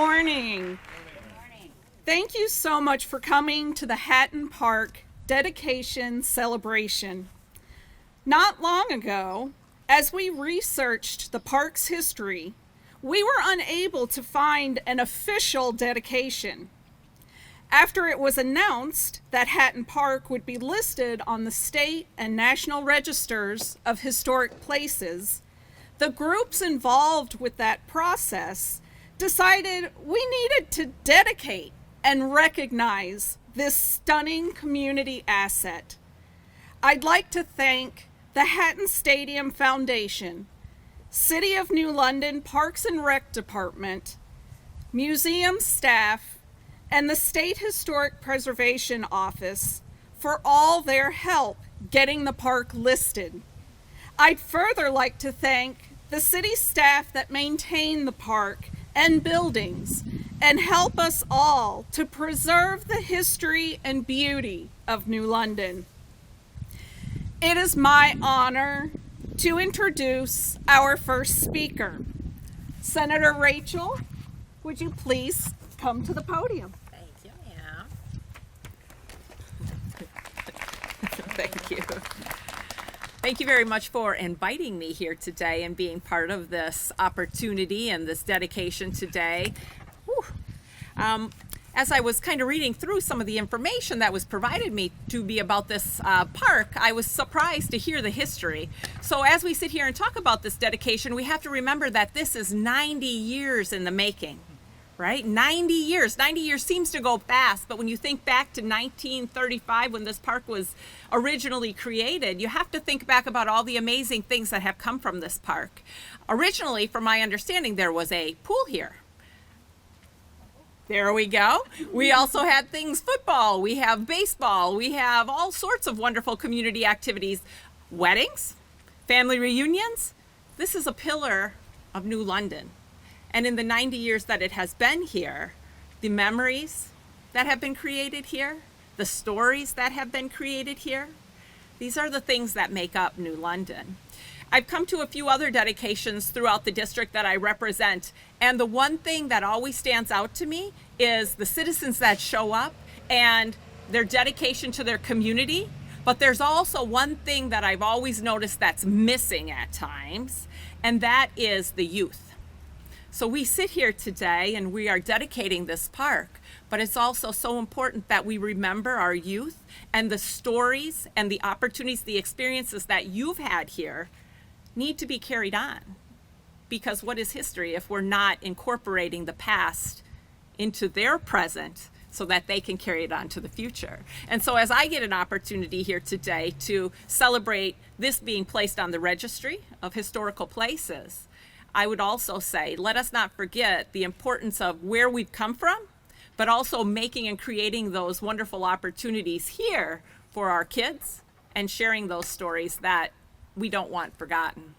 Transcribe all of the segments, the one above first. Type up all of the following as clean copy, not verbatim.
morning. Thank you so much for coming to the Hatten Park dedication celebration. Not long ago, as we researched the park's history, we were unable to find an official dedication. After it was announced that Hatten Park would be listed on the state and national registers of historic places, the groups involved with that process decided we needed to dedicate and recognize this stunning community asset. I'd like to thank the Hatten Stadium Foundation, City of New London Parks and Rec Department, museum staff, and the State Historic Preservation Office for all their help getting the park listed. I'd further like to thank the city staff that maintain the park and buildings and help us all to preserve the history and beauty of New London. It is my honor to introduce our first speaker. Senator Rachel, would you please come to the podium? Thank you, ma'am. Thank you. Thank you very much for inviting me here today and being part of this opportunity and this dedication today. As I was kind of reading through some of the information that was provided me to be about this park, I was surprised to hear the history. So as we sit here and talk about this dedication, we have to remember that this is 90 years in the making. Right? 90 years. 90 years seems to go fast, but when you think back to 1935 when this park was originally created, you have to think back about all the amazing things that have come from this park. Originally, from my understanding, there was a pool here. There we go. We also had things, football, we have baseball, we have all sorts of wonderful community activities, weddings, family reunions. This is a pillar of New London. And in the 90 years that it has been here, the memories that have been created here, the stories that have been created here, these are the things that make up New London. I've come to a few other dedications throughout the district that I represent, and the one thing that always stands out to me is the citizens that show up and their dedication to their community. But there's also one thing that I've always noticed that's missing at times, and that is the youth. So we sit here today and we are dedicating this park, but it's also so important that we remember our youth and the stories and the opportunities, the experiences that you've had here need to be carried on. Because what is history if we're not incorporating the past into their present so that they can carry it on to the future? And so as I get an opportunity here today to celebrate this being placed on the registry of historical places, I would also say, let us not forget the importance of where we've come from, but also making and creating those wonderful opportunities here for our kids and sharing those stories that we don't want forgotten.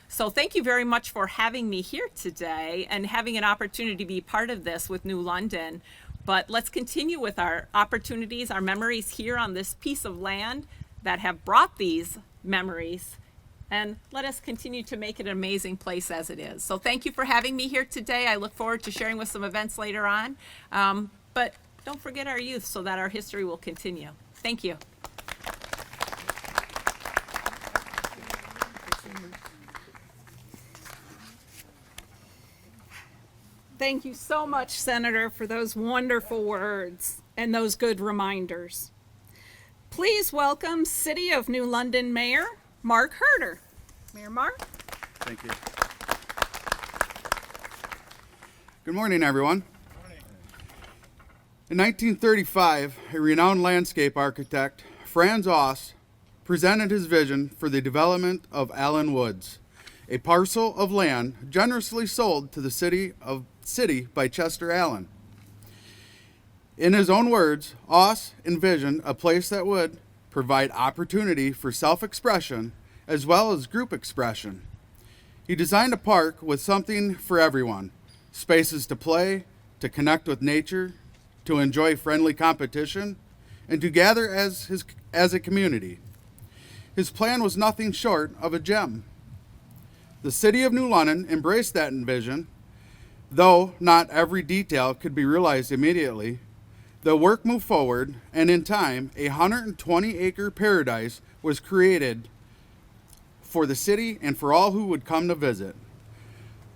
So thank you very much for having me here today and having an opportunity to be part of this with New London. But let's continue with our opportunities, our memories here on this piece of land that have brought these memories. And let us continue to make it an amazing place as it is. So thank you for having me here today. I look forward to sharing with some events later on. But don't forget our youth so that our history will continue. Thank you. Thank you so much, Senator, for those wonderful words and those good reminders. Please welcome City of New London Mayor Mark Herter. Mayor Mark. Thank you. Good morning, everyone. In 1935, a renowned landscape architect, Franz Oss, presented his vision for the development of Allen Woods, a parcel of land generously sold to the city by Chester Allen. In his own words, Oss envisioned a place that would provide opportunity for self-expression as well as group expression. He designed a park with something for everyone, spaces to play, to connect with nature, to enjoy friendly competition, and to gather as a community. His plan was nothing short of a gem. The city of New London embraced that vision Though not every detail could be realized immediately, the work moved forward, and in time, a 120-acre paradise was created for the city and for all who would come to visit.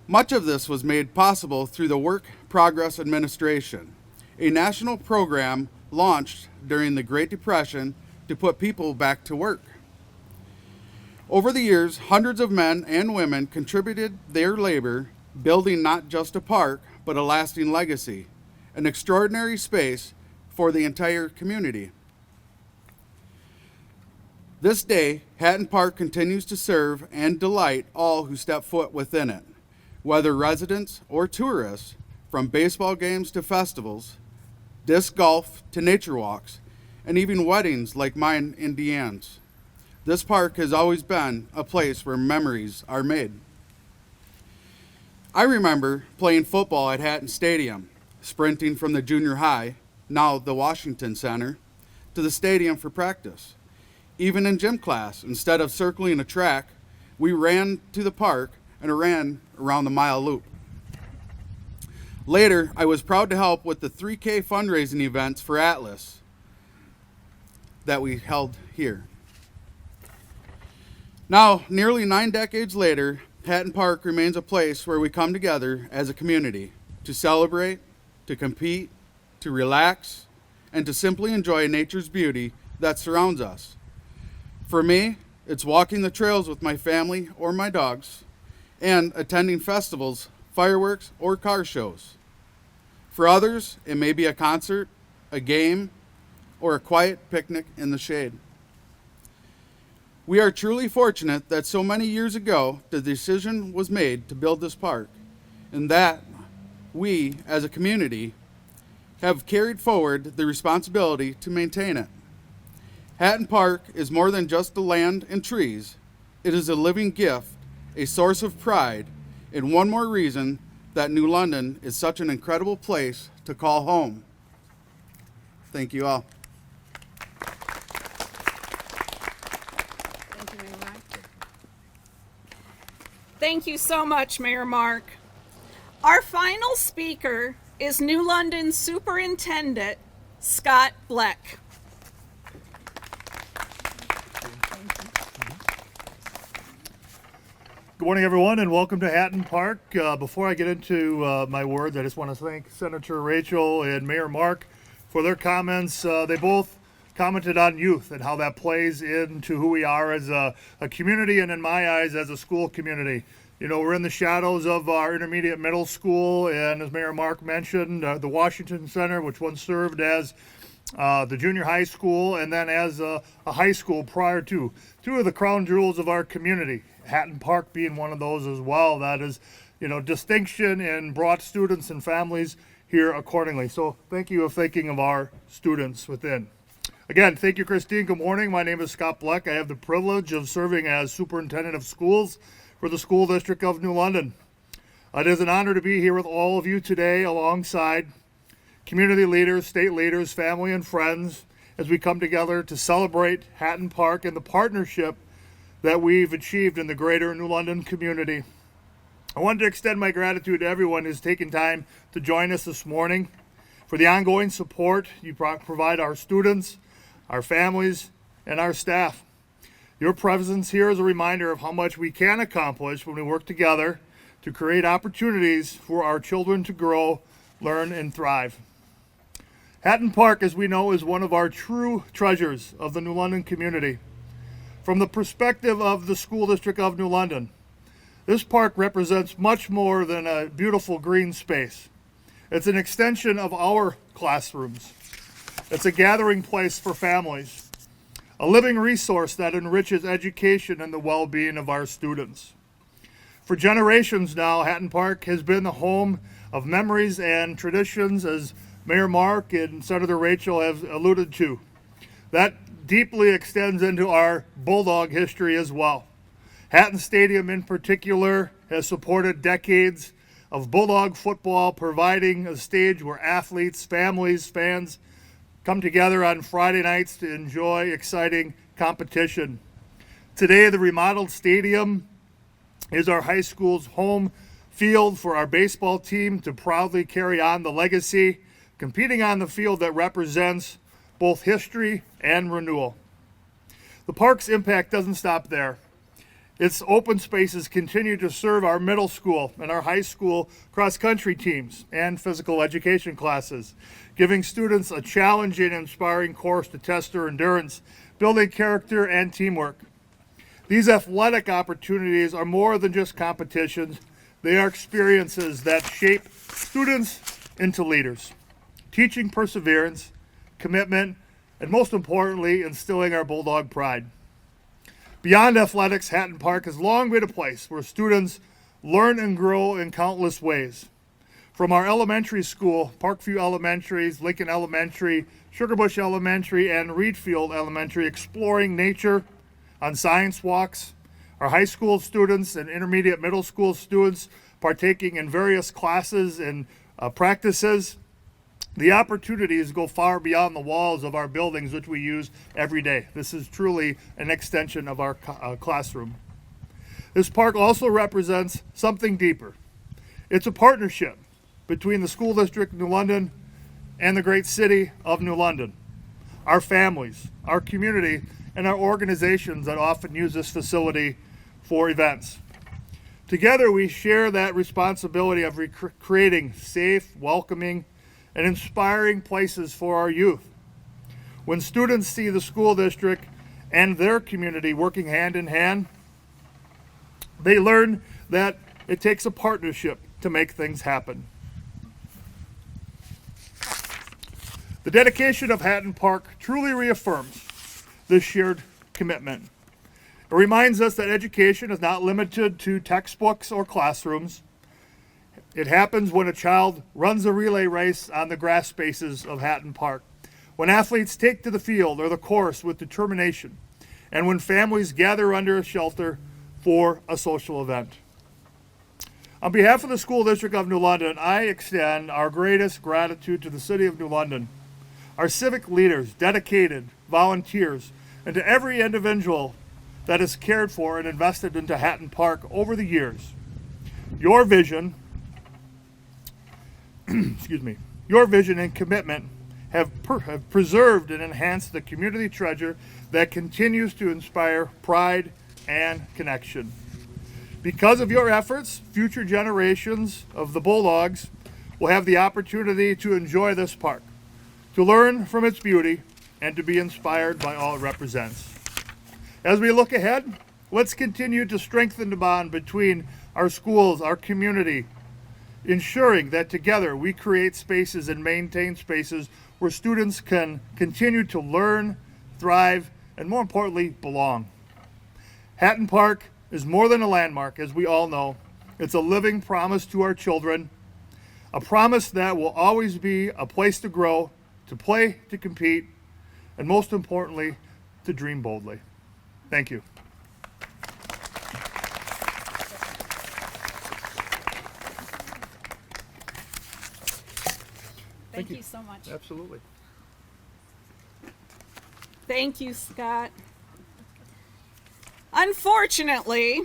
Much of this was made possible through the Work Progress Administration, a national program launched during the Great Depression to put people back to work. Over the years, hundreds of men and women contributed their labor, building not just a park, but a lasting legacy, an extraordinary space for the entire community. This day, Hatten Park continues to serve and delight all who step foot within it, whether residents or tourists, from baseball games to festivals, disc golf to nature walks, and even weddings like mine in Deanne's. This park has always been a place where memories are made. I remember playing football at Hatten Stadium, sprinting from the junior high, now the Washington Center, to the stadium for practice. Even in gym class, instead of circling a track, we ran to the park and ran around the mile loop. Later, I was proud to help with the 3K fundraising events for Atlas that we held here. Now, nearly 9 decades later, Hatten Park remains a place where we come together as a community to celebrate, to compete, to relax, and to simply enjoy nature's beauty that surrounds us. For me, it's walking the trails with my family or my dogs, and attending festivals, fireworks, or car shows. For others, it may be a concert, a game, or a quiet picnic in the shade. We are truly fortunate that so many years ago the decision was made to build this park, and that we, as a community, have carried forward the responsibility to maintain it. Hatten Park is more than just the land and trees. It is a living gift, a source of pride, and one more reason that New London is such an incredible place to call home. Thank you all. Thank you, Mayor Mark. Thank you so much, Mayor Mark. Our final speaker is New London Superintendent Scott Bleck. Good morning, everyone, and welcome to Hatten Park. Before I get into my words, I just want to thank Senator Rachel and Mayor Mark for their comments. They both commented on youth and how that plays into who we are as a community, and in my eyes, as a school community. You know, we're in the shadows of our intermediate middle school, and as Mayor Mark mentioned, the Washington Center, which once served as the junior high school and then as a high school prior to. Two of the crown jewels of our community, Hatten Park being one of those as well. That is, you know, distinction and brought students and families here accordingly. So thank you for thinking of our students within. Again, thank you, Christine. Good morning. My name is Scott Bleck. I have the privilege of serving as Superintendent of Schools for the School District of New London. It is an honor to be here with all of you today alongside community leaders, state leaders, family, and friends as we come together to celebrate Hatten Park and the partnership that we've achieved in the greater New London community. I wanted to extend my gratitude to everyone who's taken time to join us this morning for the ongoing support you provide our students, our families, and our staff. Your presence here is a reminder of how much we can accomplish when we work together to create opportunities for our children to grow, learn, and thrive. Hatten Park, as we know, is one of our true treasures of the New London community. From the perspective of the School District of New London, this park represents much more than a beautiful green space. It's an extension of our classrooms. It's a gathering place for families, a living resource that enriches education and the well-being of our students. For generations now, Hatten Park has been the home of memories and traditions, as Mayor Mark and Senator Rachel have alluded to. That deeply extends into our Bulldog history as well. Hatten Stadium in particular has supported decades of Bulldog football, providing a stage where athletes, families, fans come together on Friday nights to enjoy exciting competition. Today, the remodeled stadium is our high school's home field for our baseball team to proudly carry on the legacy, competing on the field that represents both history and renewal. The park's impact doesn't stop there. Its open spaces continue to serve our middle school and our high school cross-country teams and physical education classes, giving students a challenging and inspiring course to test their endurance, building character and teamwork. These athletic opportunities are more than just competitions. They are experiences that shape students into leaders, teaching perseverance, commitment, and most importantly, instilling our Bulldog pride. Beyond athletics, Hatten Park has long been a place where students learn and grow in countless ways. From our elementary school, Parkview Elementaries, Lincoln Elementary, Sugarbush Elementary, and Reedfield Elementary, exploring nature on science walks, our high school students and intermediate middle school students partaking in various classes and practices. The opportunities go far beyond the walls of our buildings, which we use every day. This is truly an extension of our classroom. This park also represents something deeper. It's a partnership between the School District of New London and the great city of New London. Our families, our community, and our organizations that often use this facility for events. Together, we share that responsibility of creating safe, welcoming, and inspiring places for our youth. When students see the school district and their community working hand in hand, they learn that it takes a partnership to make things happen. The dedication of Hatten Park truly reaffirms this shared commitment. It reminds us that education is not limited to textbooks or classrooms. It happens when a child runs a relay race on the grass spaces of Hatten Park, when athletes take to the field or the course with determination, and when families gather under a shelter for a social event. On behalf of the School District of New London, I extend our greatest gratitude to the City of New London, our civic leaders, dedicated volunteers, and to every individual that is cared for and invested into Hatten Park over the years. Your vision your vision and commitment have preserved and enhanced the community treasure that continues to inspire pride and connection. Because of your efforts, future generations of the Bulldogs will have the opportunity to enjoy this park, to learn from its beauty, and to be inspired by all it represents. As we look ahead, let's continue to strengthen the bond between our schools, our community, ensuring that together we create spaces and maintain spaces where students can continue to learn, thrive, and more importantly, belong. Hatten Park is more than a landmark, as we all know. It's a living promise to our children, a promise that will always be a place to grow, to play, to compete, and most importantly, to dream boldly. Thank you. Thank you so much. Absolutely. Thank you, Scott. Unfortunately,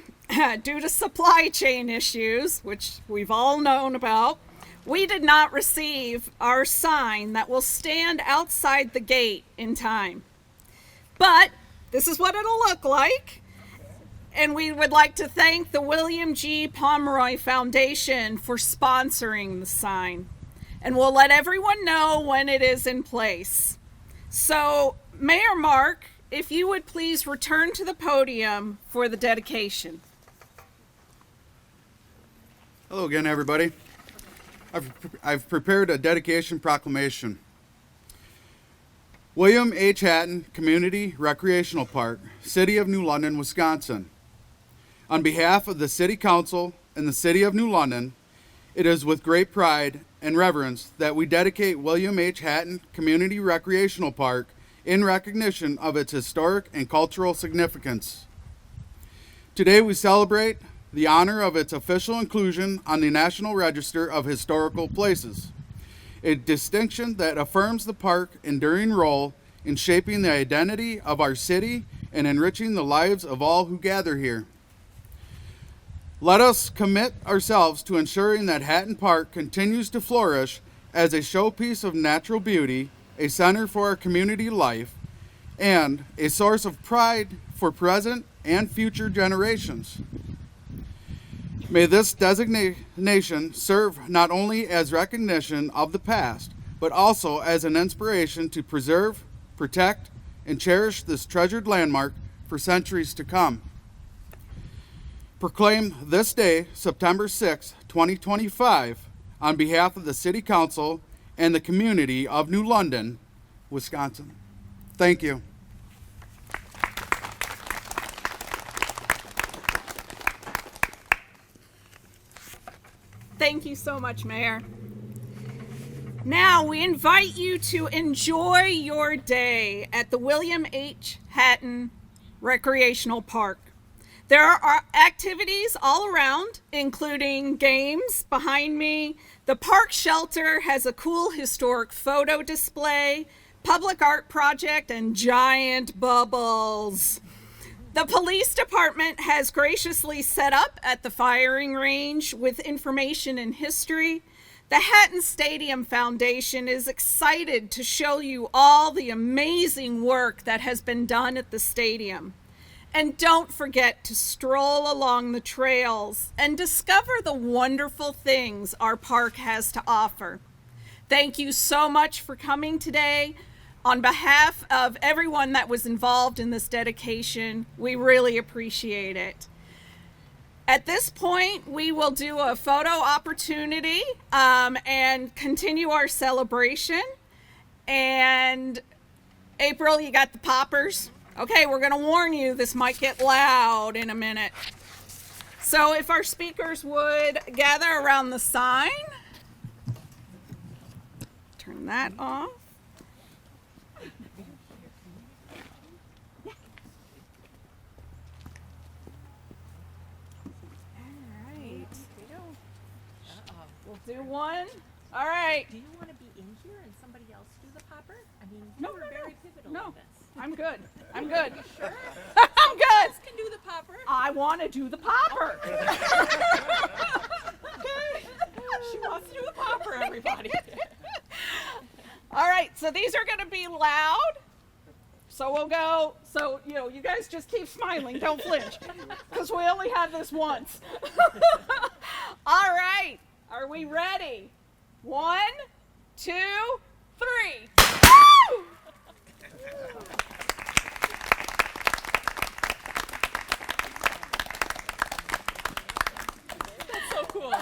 due to supply chain issues, which we've all known about, we did not receive our sign that will stand outside the gate in time. But this is what it'll look like. And we would like to thank the William G. Pomeroy Foundation for sponsoring the sign. And we'll let everyone know when it is in place. So, Mayor Mark, if you would please return to the podium for the dedication. Hello again, everybody. I've prepared a dedication proclamation. William H. Hatten Community Recreational Park, City of New London, Wisconsin. On behalf of the City Council and the City of New London, it is with great pride and reverence that we dedicate William H. Hatten Community Recreational Park in recognition of its historic and cultural significance. Today we celebrate the honor of its official inclusion on the National Register of Historical Places, a distinction that affirms the park's enduring role in shaping the identity of our city and enriching the lives of all who gather here. Let us commit ourselves to ensuring that Hatten Park continues to flourish as a showpiece of natural beauty, a center for our community life, and a source of pride for present and future generations. May this designation serve not only as recognition of the past, but also as an inspiration to preserve, protect, and cherish this treasured landmark for centuries to come. Proclaim this day, September 6, 2025, on behalf of the City Council and the community of New London, Wisconsin. Thank you. Thank you so much, Mayor. Now we invite you to enjoy your day at the William H. Hatten Recreational Park. There are activities all around, including games behind me. The park shelter has a cool historic photo display, public art project, and giant bubbles. The police department has graciously set up at the firing range with information and history. The Hatten Stadium Foundation is excited to show you all the amazing work that has been done at the stadium. And don't forget to stroll along the trails and discover the wonderful things our park has to offer. Thank you so much for coming today. On behalf of everyone that was involved in this dedication, we really appreciate it. At this point, we will do a photo opportunity and continue our celebration. And April, you got the poppers? Okay, we're gonna warn you, this might get loud in a minute. So if our speakers would gather around the sign, turn that off. We'll do one. All right. Do you want to be in here and somebody else do the popper? I mean, No, you were no, very no. pivotal No, in this. I'm good. I'm good. Sure. I'm good. Else can do the popper. I want to do the popper. She wants to do the popper, everybody. All right, so these are going to be loud. So we'll go, so, you guys just keep smiling. Don't flinch, because we only have this once. All right, are we ready? 1, 2, 3. Woo! That's so cool.